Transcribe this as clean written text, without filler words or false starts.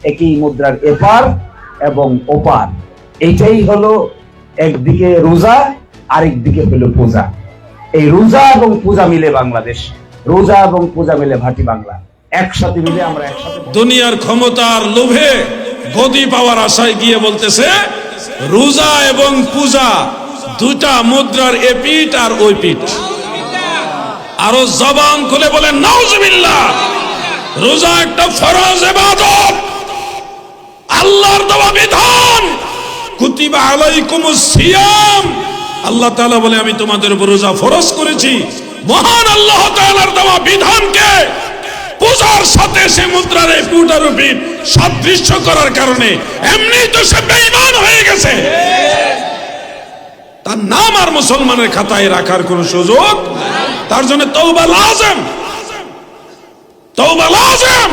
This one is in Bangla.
একই মুদ্রার এপার এবং ওপার। এইটাই হলো একদিকে রোজা, আরেকদিকে হলো পূজা। এই রোজা এবং পূজা মিলে বাংলাদেশ, রোজা এবং পূজা মিলে ভাটি বাংলা। একসাথে মিলে আমরা একসাথে দুনিয়ার ক্ষমতার লোভে গদি পাওয়ার আশায় গিয়ে বলতেছে রোজা এবং পূজা দুটা মুদ্রার এপিঠ আর ওই পিঠ। আরো জবান খুলে বলেন নাউজুবিল্লাহ। রোজা একটা ফরজ ইবাদত, আল্লাহর দেওয়া বিধান। কুতিবা আলাইকুমুস সিয়াম, আল্লাহ তাআলা বলে আমি তোমাদের উপর রোজা ফরজ করেছি। মহান আল্লাহ তাআলার দেওয়া বিধানকে পূজার সাথে সে মুদ্রার এই পুটার পিঠ সাদৃশ্য করার কারণে এমনি তো সে বেঈমান হয়ে গেছে। তার নাম আর মুসলমানের খাতায় রাখার কোন সুযোগ, তার জন্য তওবা লাজিম, তওবা লাজিম।